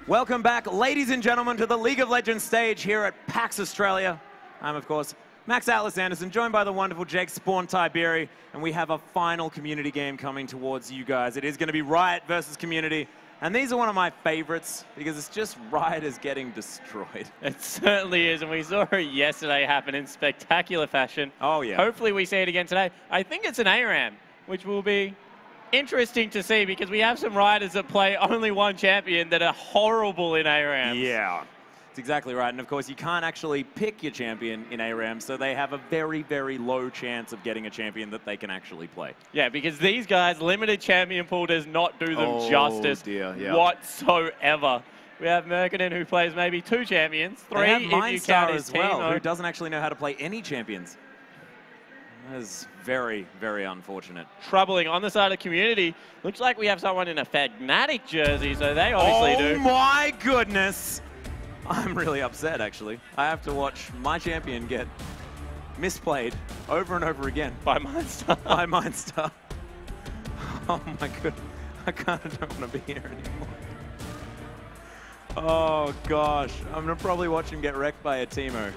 Welcome back, ladies and gentlemen, to the League of Legends stage here at Pax Australia. I'm, of course, Max Atlas Anderson, joined by the wonderful Jake Spawn Tiberi, and we have a final community game coming towards you guys. It is going to be Riot versus Community, and these are one of my favorites because it's just Riot is getting destroyed. It certainly is, and we saw it yesterday happen in spectacular fashion. Oh, yeah. Hopefully we see it again today. I think it's an ARAM, which will be interesting to see because we have some riders that play only one champion that are horrible in ARAMs. Yeah, that's exactly right. And of course, you can't actually pick your champion in ARAM, so they have a very, very low chance of getting a champion that they can actually play. Yeah, because these guys, limited champion pool does not do them justice whatsoever. We have Merkinen, who plays maybe 2 champions, 3 they have if you Mindstar count his as well, team. who doesn't actually know how to play any champions. That is very, very unfortunate. Troubling. On the side of Community, looks like we have someone in a Fnatic jersey, so they obviously do. Oh my goodness! I'm really upset, actually. I have to watch my champion get misplayed over and over again. By Mindstar. By Mindstar. Oh my goodness. I don't want to be here anymore. Oh gosh. I'm going to probably watch him get wrecked by a Teemo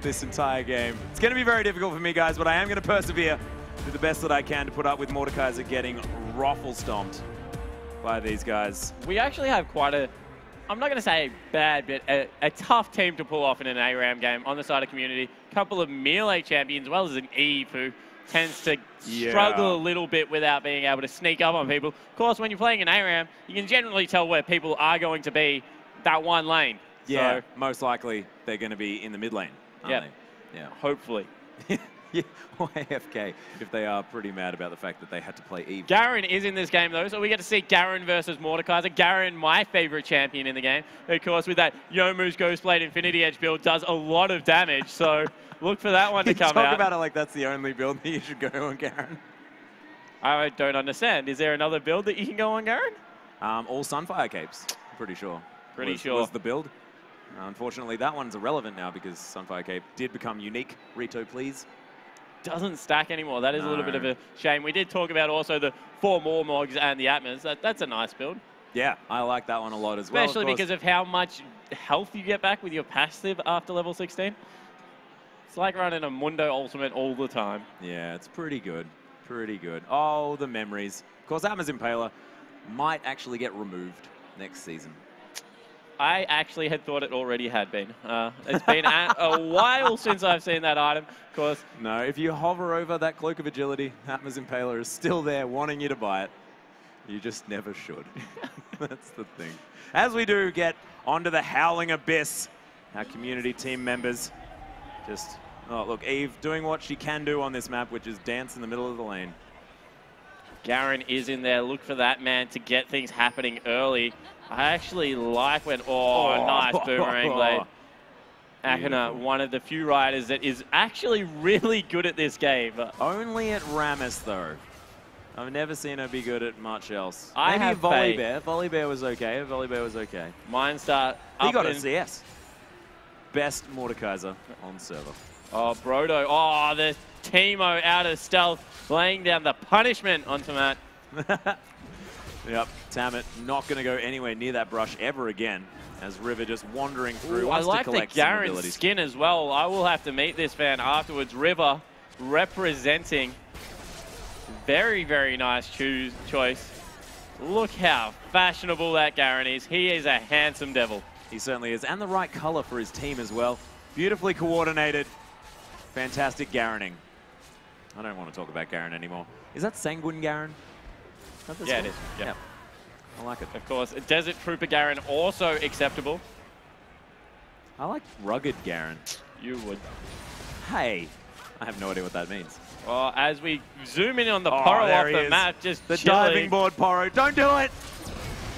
this entire game. It's going to be very difficult for me, guys, but I am going to persevere, do the best that I can to put up with Mordekaiser getting raffle stomped by these guys. We actually have quite a, I'm not going to say bad, but a tough team to pull off in an ARAM game on the side of Community. A couple of melee champions, as well as an Eve who tends to struggle a little bit without being able to sneak up on people. Of course, when you're playing an ARAM, you can generally tell where people are going to be that one lane. Yeah, so, most likely they're going to be in the mid lane. Yeah, hopefully. Yeah, or AFK, if they are pretty mad about the fact that they had to play Eve. Garen is in this game, though, so we get to see Garen versus Mordekaiser. Garen, my favorite champion in the game. Of course, with that Youmuu's Ghostblade Infinity Edge build, does a lot of damage, so look for that one to come out. Talk about it like that's the only build that you should go on, Garen. I don't understand. Is there another build that you can go on, Garen? All Sunfire Capes, I'm pretty sure. Pretty sure. Was the build. Unfortunately, that one's irrelevant now because Sunfire Cape did become unique. Rito, please. Doesn't stack anymore. That is a little bit of a shame. We did talk about also the 4 more Mogs and the Atmas. That's a nice build. Yeah, I like that one a lot as well. Especially because of how much health you get back with your passive after level 16. It's like running a Mundo Ultimate all the time. Yeah, it's pretty good. Pretty good. Oh, the memories. Of course, Atmas Impaler might actually get removed next season. I actually had thought it already had been. It's been a while since I've seen that item. Of course. No, if you hover over that Cloak of Agility, Atmas Impaler is still there wanting you to buy it. You just never should. That's the thing. As we do get onto the Howling Abyss, our community team members just, oh, look, Eve doing what she can do on this map, which is dance in the middle of the lane. Garen is in there. Look for that man to get things happening early. I actually like when, nice boomerang blade. Akana, one of the few riders that is actually really good at this game. Only at Rammus, though. I've never seen her be good at much else. I Maybe have Volibear. Volibear was okay. Volibear was okay. Mindstar. He got a CS. Best Mordekaiser on server. Oh, Brodo. Oh, the Teemo out of stealth, laying down the punishment onto Matt. Yep, Tammet not going to go anywhere near that brush ever again as River just wandering through. I like the Garen skin as well. I will have to meet this fan afterwards. River representing. Very, very nice choice. Look how fashionable that Garen is. He is a handsome devil. He certainly is. And the right color for his team as well. Beautifully coordinated. Fantastic Garening. I don't want to talk about Garen anymore. Is that Sanguine Garen? Yeah, it is. Yeah. I like it. Of course, Desert Trooper Garen also acceptable. I like Rugged Garen. You would. Hey, I have no idea what that means. Well, as we zoom in on the Poro off the map, just the chilling. diving board Poro. Don't do it!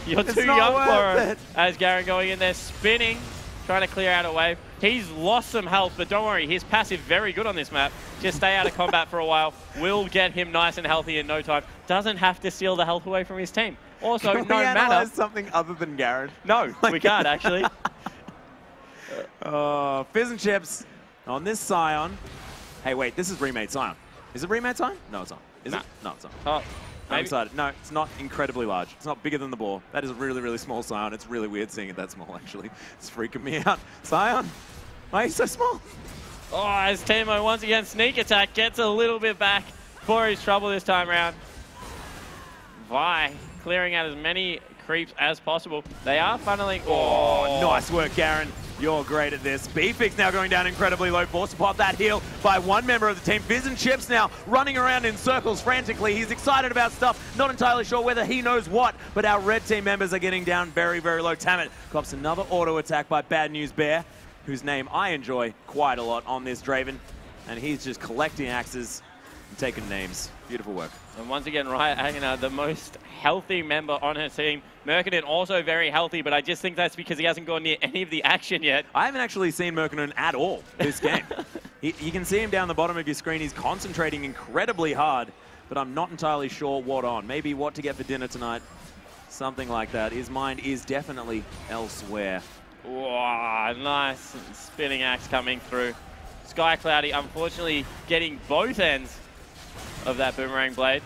You're too young, Poro. As Garen going in there, spinning, trying to clear out a wave. He's lost some health, but don't worry, his passive very good on this map. Just stay out of combat for a while. Will get him nice and healthy in no time. Doesn't have to steal the health away from his team. Also, Can we no analyze matter. something other than Garen? No, we can't actually. Fizz and Chips on this Scion. Hey, wait, this is remade Scion. Is it remade Scion? No, it's not. Is it? No, it's not. I'm excited. No, it's not incredibly large. It's not bigger than the ball. That is a really, really small Scion. It's really weird seeing it that small, actually. It's freaking me out. Scion, why are you so small? Oh, as Teemo once again, sneak attack, gets a little bit back for his trouble this time around. Vi clearing out as many creeps as possible. They are funneling. Oh, nice work, Garen. You're great at this. BFix now going down incredibly low. Forced to pop that heal by one member of the team. Fizz and Chips now running around in circles frantically. He's excited about stuff. Not entirely sure whether he knows what, but our red team members are getting down very, very low. Tammet cops another auto attack by Bad News Bear, whose name I enjoy quite a lot on this Draven. And he's just collecting axes and taking names. Beautiful work. And once again, Riot Aghanar, the most healthy member on her team. Merkinen also very healthy, but I just think that's because he hasn't gone near any of the action yet. I haven't actually seen Merkinen at all this game. You can see him down the bottom of your screen. He's concentrating incredibly hard, but I'm not entirely sure what on. Maybe what to get for dinner tonight. Something like that. His mind is definitely elsewhere. Wow, nice spinning axe coming through. Sky Cloudy, unfortunately, getting both ends of that boomerang blade.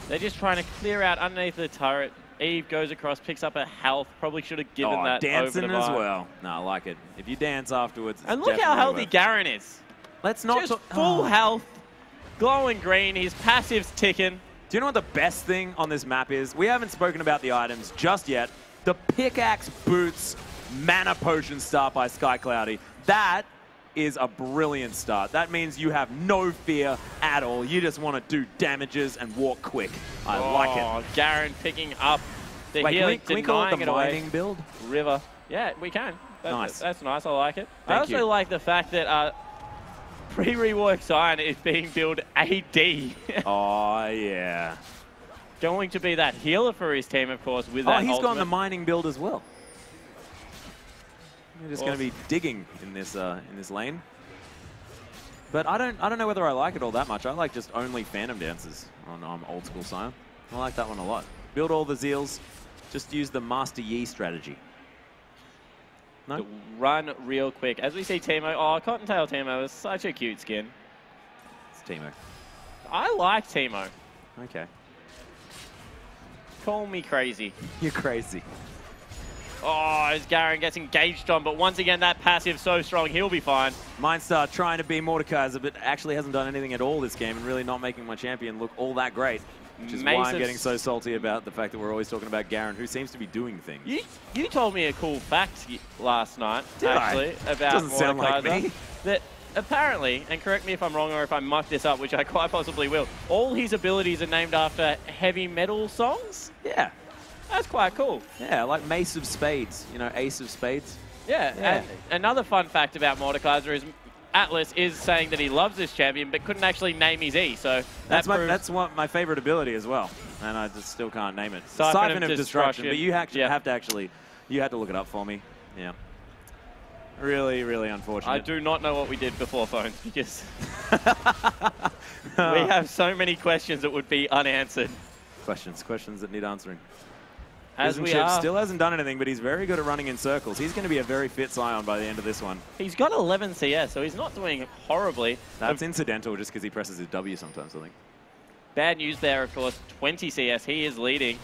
They're just trying to clear out underneath the turret. Eve goes across, picks up a health. Probably should have given that dancing over to as Vi. well. No, I like it. If you dance afterwards, it's and look how healthy Garen is. Let's not just full health, glowing green. His passive's ticking. Do you know what the best thing on this map is? We haven't spoken about the items just yet. The pickaxe boots mana potion start by Sky Cloudy. That is a brilliant start. That means you have no fear at all. You just want to do damages and walk quick. I like it. Garen picking up the healing, can we call it the mining build? River. Yeah, we can. Nice. That's nice. I like it. Thank I also you. like the fact that pre-rework Zion is being billed AD. Oh, yeah. Going to be that healer for his team, of course, with that he's ultimate. gone the mining build as well. We're just going to be digging in this lane. But I don't know whether I like it all that much. I like just only Phantom Dances on old school Scion. I like that one a lot. Build all the Zeals. Just use the Master Yi strategy. No? Run real quick. As we see Teemo. Oh, Cottontail Teemo is such a cute skin. It's Teemo. I like Teemo. Okay. Call me crazy. You're crazy. Oh, as Garen gets engaged on, but once again, that passive so strong, he'll be fine. Mindstar trying to be Mordekaiser, but actually hasn't done anything at all this game and really not making my champion look all that great. Which is why I'm getting so salty about the fact that we're always talking about Garen, who seems to be doing things. You told me a cool fact last night, Did actually, I? about Doesn't sound like Mordekaiser. me. That apparently, and correct me if I'm wrong or if I muck this up, which I quite possibly will, all his abilities are named after heavy metal songs? Yeah. That's quite cool. Yeah, like Mace of Spades, you know, Ace of Spades. Yeah, and another fun fact about Mordekaiser is Atlas is saying that he loves this champion, but couldn't actually name his E, so that's my favorite ability as well, and I just still can't name it. Siphon of Destruction, but you actually yeah. you had to look it up for me. Yeah. Really, really unfortunate. I do not know what we did before phones, because we have so many questions that would be unanswered. Questions that need answering. As we Chip are. still hasn't done anything, but he's very good at running in circles. He's going to be a very fit Scion by the end of this one. He's got 11 CS, so he's not doing horribly. That's incidental just because he presses his W sometimes, I think. Bad news there, of course. 20 CS. He is leading.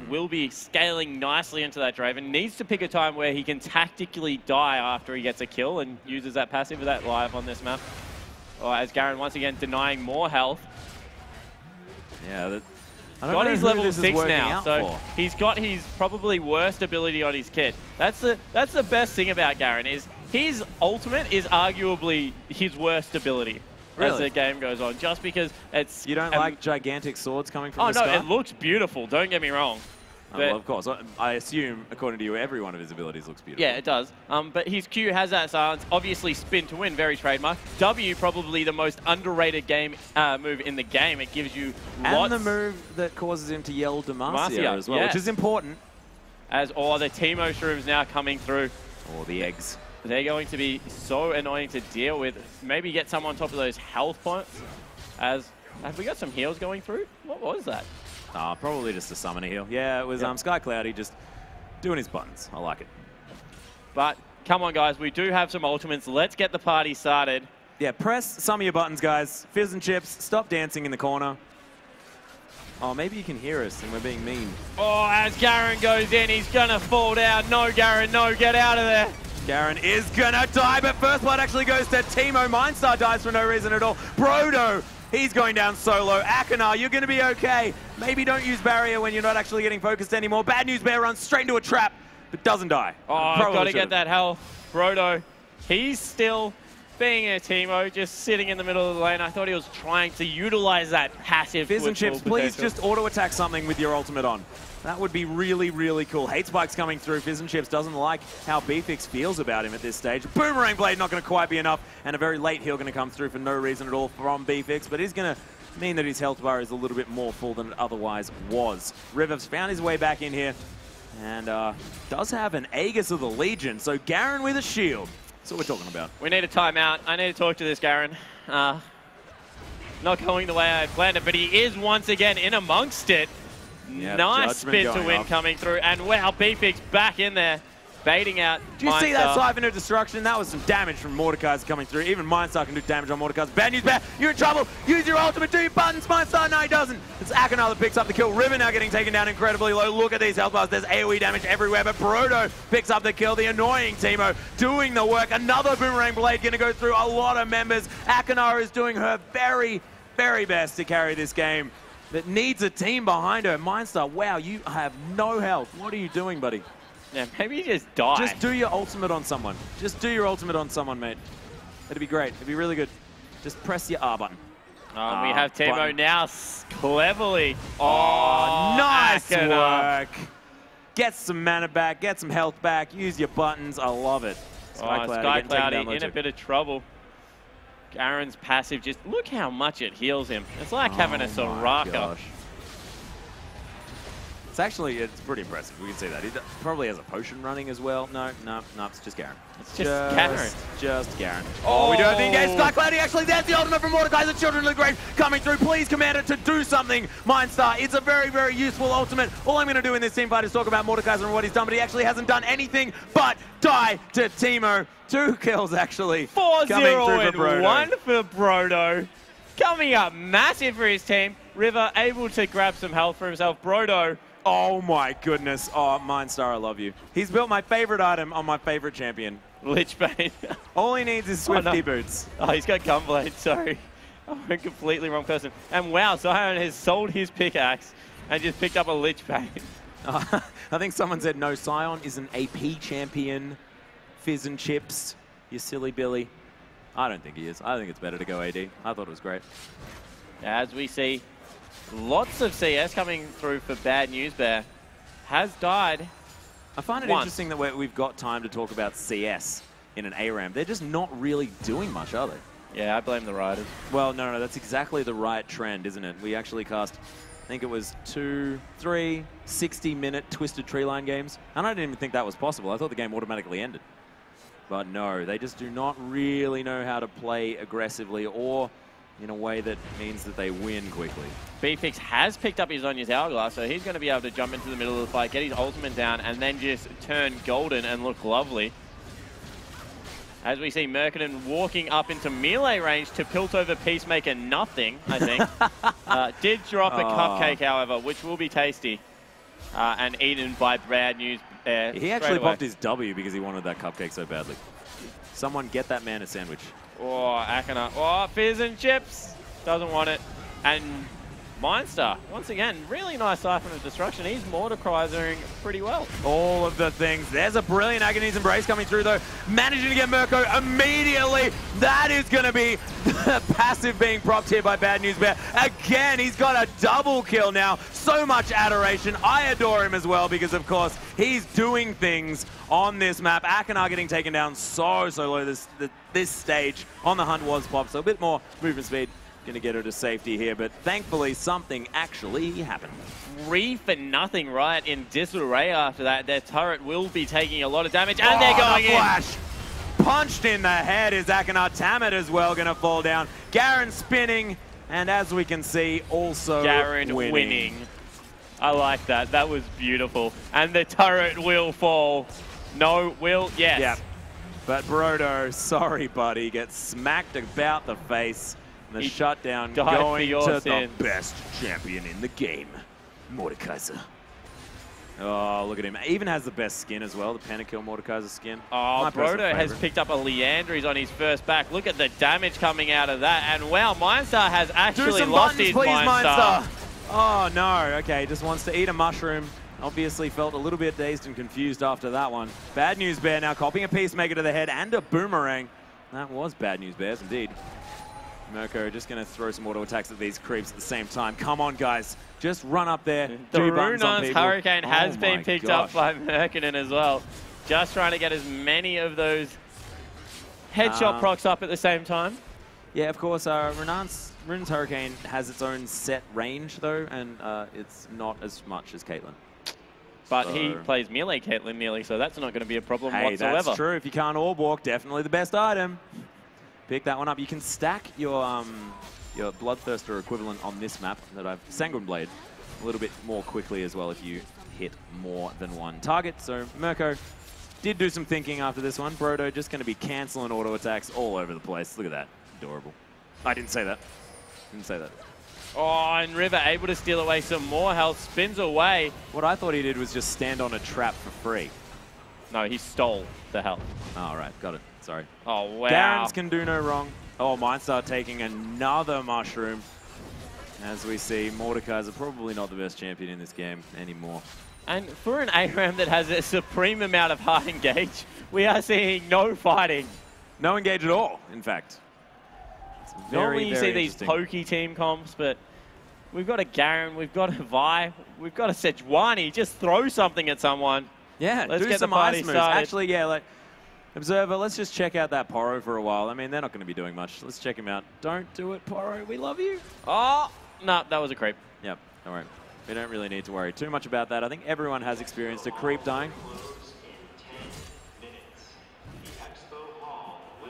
Will be scaling nicely into that Draven. Needs to pick a time where he can tactically die after he gets a kill and uses that passive of that live on this map. Oh, as Garen once again denying more health. Yeah, Got his level 6 now, so he's got his probably worst ability on his kit. That's the best thing about Garen is his ultimate is arguably his worst ability as the game goes on, just because it's... You don't like gigantic swords coming from the sky? Oh no, it looks beautiful, don't get me wrong. Well, of course. I assume, according to you, every one of his abilities looks beautiful. Yeah, it does. But his Q has that silence. Obviously, spin to win, very trademark. W, probably the most underrated move in the game. It gives you lots... And the move that causes him to yell Demacia as well, which is important. As all the Teemo shrooms now coming through. Or the eggs. They're going to be so annoying to deal with. Maybe get some on top of those health points. Have we got some heals going through? What was that? Probably just a summoner heal. Yeah, it was Sky Cloudy just doing his buttons. I like it. But come on, guys. We do have some ultimates. Let's get the party started. Yeah, press some of your buttons, guys. Fizz and Chips, stop dancing in the corner. Oh, maybe you can hear us and we're being mean. Oh, as Garen goes in, he's going to fall down. No, Garen, no, get out of there. Garen is gonna die, but first blood actually goes to Teemo. Mindstar dies for no reason at all. Brodo, he's going down solo. Akanar, you're gonna be okay. Maybe don't use barrier when you're not actually getting focused anymore. Bad News Bear runs straight into a trap, but doesn't die. Oh, I've got to get that health. Brodo, he's still being a Teemo, just sitting in the middle of the lane. I thought he was trying to utilize that passive. Fizz and Chips, please just auto-attack something with your ultimate on. That would be really, really cool. Hate Spike's coming through. Fizz and Chips doesn't like how BFix feels about him at this stage. Boomerang Blade not going to quite be enough, and a very late heal going to come through for no reason at all from BFix, but he's going to mean that his health bar is a little bit more full than it otherwise was. River's found his way back in here, and does have an Aegis of the Legion, so Garen with a shield. That's what we're talking about. We need a timeout. I need to talk to this Garen. Not going the way I planned it, but he is once again in amongst it. Yeah, nice spin to win off. Coming through, and wow, BFix back in there, baiting out Do you see that Siphon of Destruction? That was some damage from Mordekaiser coming through. Even Mindstar can do damage on Mordekaiser. Bad News Bear, you're in trouble. Use your ultimate, do your buttons. Mindstar, no, he doesn't. It's Akanar that picks up the kill. River now getting taken down incredibly low. Look at these health bars. There's AoE damage everywhere, but Brodo picks up the kill. The annoying Teemo doing the work. Another Boomerang Blade going to go through a lot of members. Akanar is doing her very, very best to carry this game. That needs a team behind her. Mindstar, wow, you have no health. What are you doing, buddy? Yeah, maybe you just die. Just do your ultimate on someone. Just do your ultimate on someone, mate. It'd be great. It'd be really good. Just press your R button. We have Teemo button. now cleverly. Oh, nice Akanar. work. Get some mana back. Get some health back. Use your buttons. I love it. Sky Cloudy in a bit of trouble. Garen's passive, just look how much it heals him. It's like having a Soraka. It's pretty impressive. We can see that. He probably has a potion running as well. No, it's just Garen. It's just Garen. Just Garen. Oh, we do have the engage. Sky Cloudy, actually, there's the ultimate from Mordekaiser, Children of the Grave, coming through. Please, Commander, to do something. Mindstar, it's a very, very useful ultimate. All I'm going to do in this team fight is talk about Mordekaiser and what he's done, but he actually hasn't done anything but die to Teemo. 2 kills, actually. 4-0 and 1 for Brodo. Coming up massive for his team. River able to grab some health for himself. Brodo. Oh my goodness. Oh, Mindstar, I love you. He's built my favorite item on my favorite champion. Lichbane. All he needs is Swifty boots. Oh, he's got Gunblade, sorry. I'm a completely wrong person. And wow, Zion has sold his pickaxe and just picked up a Lichbane. I think someone said, no, Sion is an AP champion. Fizz and Chips, you silly Billy. I don't think he is. I think it's better to go AD. I thought it was great. As we see, lots of CS coming through for Bad News Bear. Has died. I find it interesting that we've got time to talk about CS in an ARAM. They're just not really doing much, are they? Yeah, I blame the riders. Well, no, that's exactly the right trend, isn't it? We actually cast, I think it was 2, 3, 60-minute Twisted Treeline games. And I didn't even think that was possible. I thought the game automatically ended. But no, they just do not really know how to play aggressively or in a way that means that they win quickly. BFix has picked up his Zonya's Hourglass, so he's going to be able to jump into the middle of the fight, get his ultimate down, and then just turn golden and look lovely. As we see Merkinen walking up into melee range to pilt over Peacemaker nothing, I think. Did drop a cupcake, however, which will be tasty. And eaten by Bad News Bear. He actually popped his W because he wanted that cupcake so badly. Someone get that man a sandwich. Oh, Akanar. Oh, Fizz and Chips. Doesn't want it. And Mindstar, once again, really nice Siphon of Destruction. He's Mordekaisering pretty well. All of the things. There's a brilliant Agony's Embrace coming through, though. Managing to get Mirko immediately. That is going to be the passive being propped here by Bad News Bear. Again, he's got a double kill now. So much adoration. I adore him as well because, of course, he's doing things on this map. Akanar getting taken down so low this stage on the hunt was popped. So a bit more movement speed. Going to get her to safety here, but thankfully something actually happened. 3-0 right in disarray after that. Their turret will be taking a lot of damage, and they're going in. Flash punched in the head is Akanar. Tammet as well going to fall down. Garen spinning, and as we can see, also Garen winning. I like that. That was beautiful. And the turret will fall. No, will, yes. Yep. But Brodo, sorry buddy, gets smacked about the face. And the He shutdown died for going your to sins. the best champion in the game, Mordekaiser. Oh, look at him. Even has the best skin as well, the Pentakill Mordekaiser skin. Oh, My personal Brodo has favorite. picked up a Leandries on his first back. Look at the damage coming out of that. And wow, Mindstar has actually lost his please, Mindstar. Oh, no. Okay, just wants to eat a mushroom. Obviously felt a little bit dazed and confused after that one. Bad News Bear now copying a Peacemaker to the head and a Boomerang. That was Bad News Bears, indeed. Mirko just going to throw some auto attacks at these creeps at the same time. Come on, guys. Just run up there. The Do buttons on Runon's people. Hurricane has Oh been my picked gosh. up by Merkinen as well. Just trying to get as many of those headshot procs up at the same time. Yeah, of course, Runon's Hurricane has its own set range, though, and it's not as much as Caitlyn. But he plays melee Caitlyn nearly, so that's not going to be a problem whatsoever. That's true. If you can't orb walk, definitely the best item. Pick that one up. You can stack your Bloodthirster equivalent on this map that I've Sanguine Blade a little bit more quickly as well if you hit more than one target. So Mirko did do some thinking after this one. Brodo just going to be canceling auto attacks all over the place. Look at that. Adorable. I didn't say that. Didn't say that. Oh, and River able to steal away some more health, spins away. What I thought he did was just stand on a trap for free. No, he stole the health. All right, got it. Sorry. Oh, wow. Garens can do no wrong. Oh, Mindstar taking another mushroom. As we see, Mordekaiser probably not the best champion in this game anymore. And for an ARAM that has a supreme amount of hard engage, we are seeing no fighting. No engage at all, in fact. It's very, Normally you very see these pokey team comps, but we've got a Garen, we've got a Vi, we've got a Sejuani. Just throw something at someone. Yeah, Let's do get some the party ice moves. started. Actually, yeah, like, Observer, let's just check out that Poro for a while. I mean, they're not going to be doing much. Let's check him out. Don't do it, Poro. We love you. Oh, no, that was a creep. Yep, all right. We don't really need to worry too much about that. I think everyone has experienced a creep dying.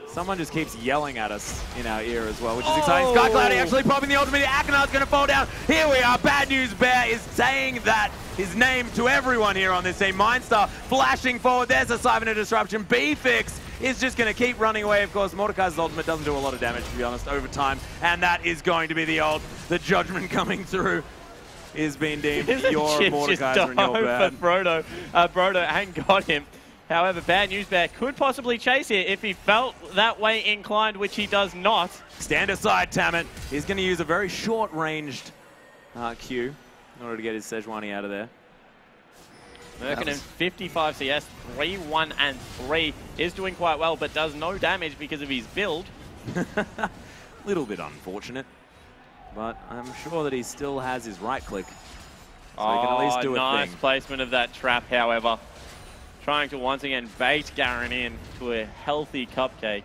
Someone just keeps yelling at us in our ear as well, which is exciting. Sky Cloudy actually popping the ultimate. Akinar's going to fall down. Here we are. Bad News Bear is saying that his name to everyone here on this team. Mindstar flashing forward. There's a Siphon of Disruption. B-Fix is just going to keep running away. Of course, Mordekaiser's ultimate doesn't do a lot of damage, to be honest, over time. And that is going to be the judgment coming through is being deemed your Mordekaiser and your bad. For Brodo and got him. However, Bad News Bear could possibly chase here if he felt that way inclined, which he does not. Stand aside, Tammet. He's going to use a very short-ranged Q in order to get his Sejuani out of there. Merkinen, 55 CS, 3-1 and 3, is doing quite well, but does no damage because of his build. Little bit unfortunate, but I'm sure that he still has his right click, so he can at least do a nice thing. placement of that trap, however. Trying to once again bait Garen in to a healthy cupcake.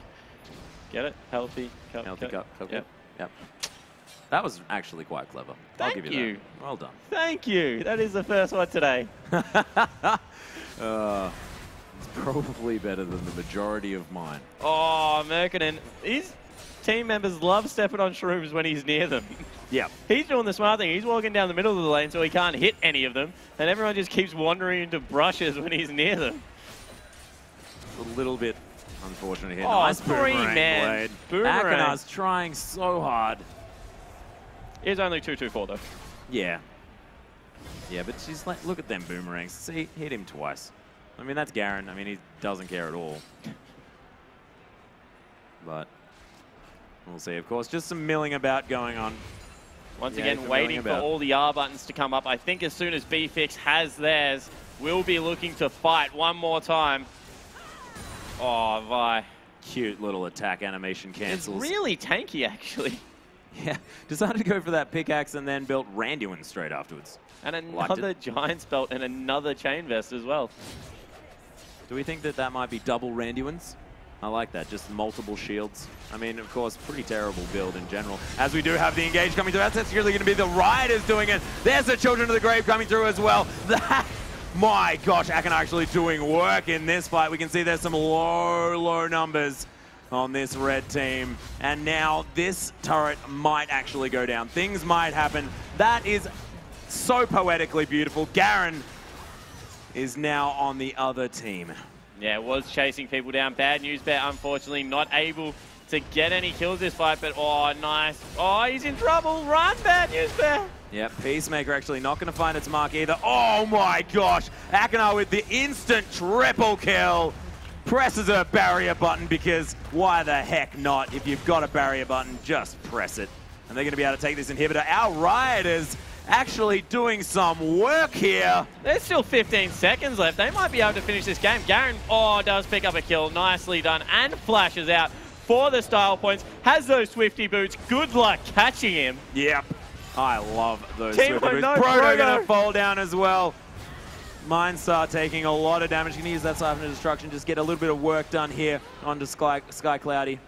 Get it? Healthy cupcake. Healthy cupcake. Yep. Yep. That was actually quite clever. I'll give you that. Well done. Thank you. That is the first one today. It's probably better than the majority of mine. Oh, Merkinen. His team members love stepping on shrooms when he's near them. Yeah. He's doing the smart thing. He's walking down the middle of the lane so he can't hit any of them. And everyone just keeps wandering into brushes when he's near them. A little bit unfortunate here. Oh, Nice three-man blade. boomerang. Akinar's trying so hard. He's only 2-2-4 though. Yeah. Yeah, but she's like, look at them boomerangs. See, hit him twice. I mean, that's Garen. I mean, he doesn't care at all. But we'll see, of course. Just some milling about going on. Once again, waiting for all the R buttons to come up. I think as soon as B-Fix has theirs, we'll be looking to fight one more time. Oh, Vi. Cute little attack animation cancels. It's really tanky, actually. Yeah, decided to go for that pickaxe and then built Randuin straight afterwards. And another Giant's Belt and another Chain Vest as well. Do we think that that might be double Randuins? I like that, just multiple shields. I mean, of course, pretty terrible build in general. As we do have the engage coming through, that's really going to be the Rioters doing it. There's the Children of the Grave coming through as well. That, my gosh, Akin actually doing work in this fight. We can see there's some low numbers on this red team. And now this turret might actually go down. Things might happen. That is so poetically beautiful. Garen is now on the other team. Yeah, was chasing people down. Bad News Bear, unfortunately, not able to get any kills this fight, but oh, nice. Oh, he's in trouble. Run, Bad News Bear. Yep, Peacemaker actually not going to find its mark either. Oh my gosh, Akinar with the instant triple kill. Presses a barrier button because why the heck not? If you've got a barrier button, just press it. And they're going to be able to take this inhibitor. Our Rioters actually doing some work here. There's still 15 seconds left. They might be able to finish this game. Garen, does pick up a kill. Nicely done. And flashes out for the style points. Has those Swifty boots. Good luck catching him. Yep. I love those Team Swifty boots. no, Proto going to fall down as well. Mindstar taking a lot of damage. Going to use that Siphon of Destruction. Just get a little bit of work done here onto Sky Cloudy.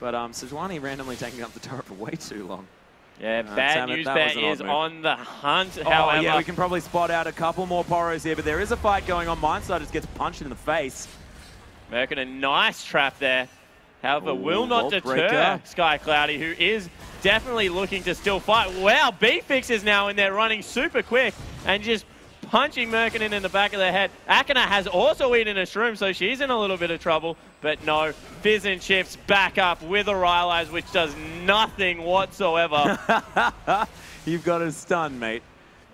But Sejuani randomly taking up the turret for way too long. Yeah, Bad News Bear is on the hunt, oh, however. Yeah, we can probably spot out a couple more Poros here, but there is a fight going on. Mindstar just gets punched in the face. Merkin, a nice trap there. However, will not deter breaker. Sky Cloudy, who is definitely looking to still fight. Wow, B-Fix is now in there running super quick and just punching Merkin in the back of the head. Akinar has also eaten a shroom, so she's in a little bit of trouble. But no, Fizz and Chips back up with a Rylai's, which does nothing whatsoever. You've got a stun, mate.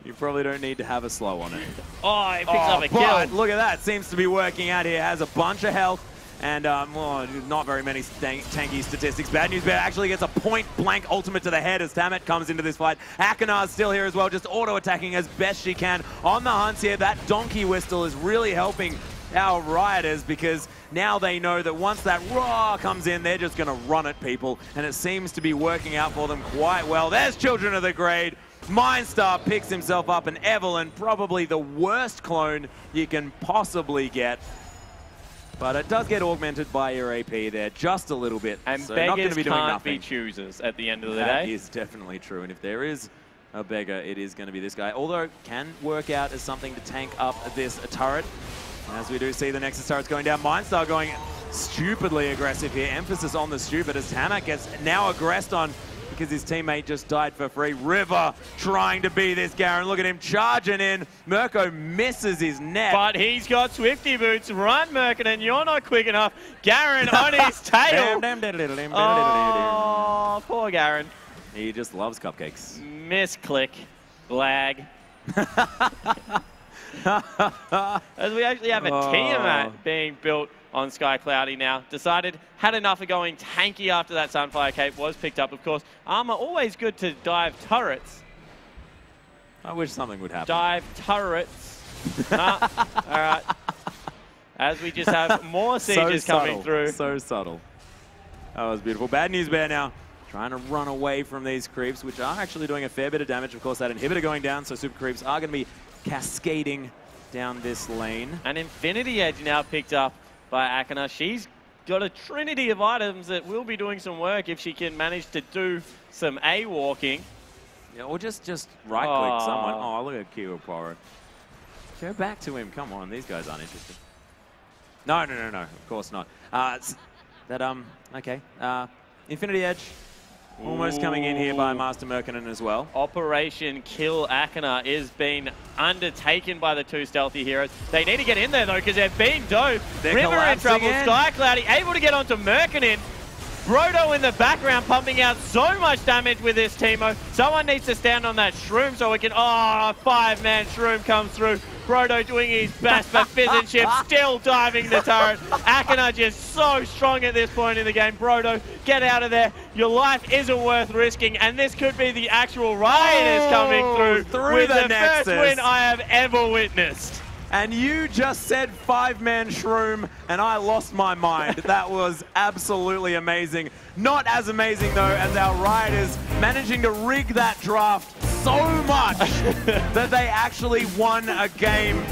You probably don't need to have a slow on it. Oh, he picks up a kill. But look at that. Seems to be working out here. Has a bunch of health. And not very many tanky statistics. Bad News Bear actually gets a point-blank ultimate to the head as Tamet comes into this fight. Akinar's still here as well, just auto-attacking as best she can. On the hunt here, that Donkey Whistle is really helping our Rioters because now they know that once that Raw comes in, they're just going to run at people. And it seems to be working out for them quite well. There's Children of the Grade. Mindstar picks himself up, and Evelyn, probably the worst clone you can possibly get. But it does get augmented by your AP there just a little bit. And so beggars not going to be doing can't nothing. be choosers at the end of the day. That is definitely true. And if there is a beggar, it is going to be this guy. Although it can work out as something to tank up this turret. As we do see the Nexus turrets going down. Mindstar going stupidly aggressive here. Emphasis on the stupid as Tamak gets now aggressed on because his teammate just died for free. River trying to be this Garen. Look at him charging in. Mirko misses his net. But he's got Swifty boots. Run, Merkin, and you're not quick enough. Garen on his tail. Oh, poor Garen. He just loves cupcakes. Misclick. Lag. As we actually have a Tiamat being built on Sky Cloudy now. Decided, had enough of going tanky after that Sunfire Cape was picked up, of course. Armor, always good to dive turrets. I wish something would happen. Dive turrets. All right. As we just have more sieges coming through. So subtle. That was beautiful. Bad News Bear now trying to run away from these creeps, which are actually doing a fair bit of damage. Of course, that inhibitor going down, so super creeps are going to be cascading down this lane. An Infinity Edge now picked up by Akinar. She's got a trinity of items that will be doing some work if she can manage to do some A-walking. Yeah, or just right-click someone. Oh, look at Kiro Poro. Go back to him. Come on, these guys aren't interested. No, of course not. Okay. Infinity Edge. Almost coming in here by Master Merkinen as well. Operation Kill Akinar is being undertaken by the two stealthy heroes. They need to get in there, though, because they're being dove. River in trouble. Sky Cloudy able to get onto Merkinen. Brodo in the background pumping out so much damage with this Teemo. Someone needs to stand on that Shroom so we can... Oh, five-man Shroom comes through. Brodo doing his best, but Fizz and Chip still diving the turret. Akinar just so strong at this point in the game. Brodo, get out of there. Your life isn't worth risking, and this could be the actual Rioters coming through with the first win I have ever witnessed. And you just said five-man Shroom, and I lost my mind. That was absolutely amazing. Not as amazing, though, as our Rioters managing to rig that draft so much that they actually won a game.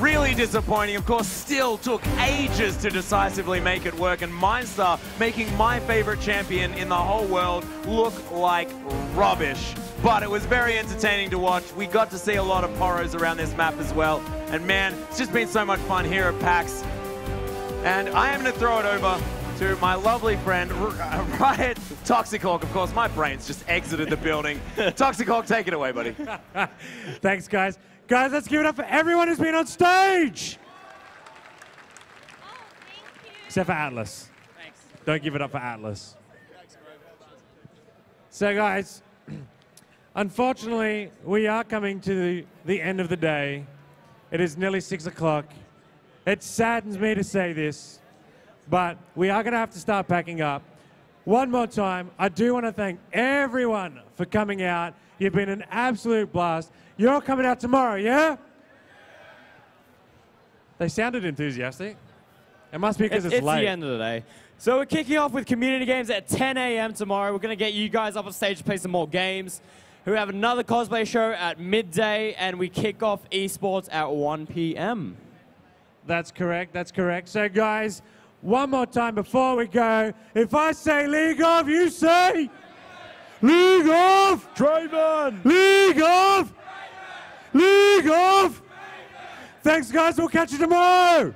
Really disappointing. Of course, still took ages to decisively make it work, and Mindstar making my favorite champion in the whole world look like rubbish. But it was very entertaining to watch. We got to see a lot of Poros around this map as well. And man, it's just been so much fun here at PAX. And I am going to throw it over to my lovely friend, Riot Toxichawk. Of course, my brain's just exited the building. Toxichawk, take it away, buddy. Thanks, guys. Guys, let's give it up for everyone who's been on stage. Oh, thank you. Except for Atlas. Thanks. Don't give it up for Atlas. So, guys, unfortunately, we are coming to the end of the day. It is nearly 6 o'clock. It saddens me to say this, but we are going to have to start packing up. One more time, I do want to thank everyone for coming out. You've been an absolute blast. You're all coming out tomorrow, yeah? They sounded enthusiastic. It must be because it's late. It's the end of the day. So we're kicking off with community games at 10 a.m. tomorrow. We're going to get you guys up on stage to play some more games. We have another cosplay show at midday, and we kick off esports at 1 p.m. That's correct. That's correct. So, guys, one more time before we go. If I say League of, you say? League of! Draven! League of! League of! Thanks, guys. We'll catch you tomorrow.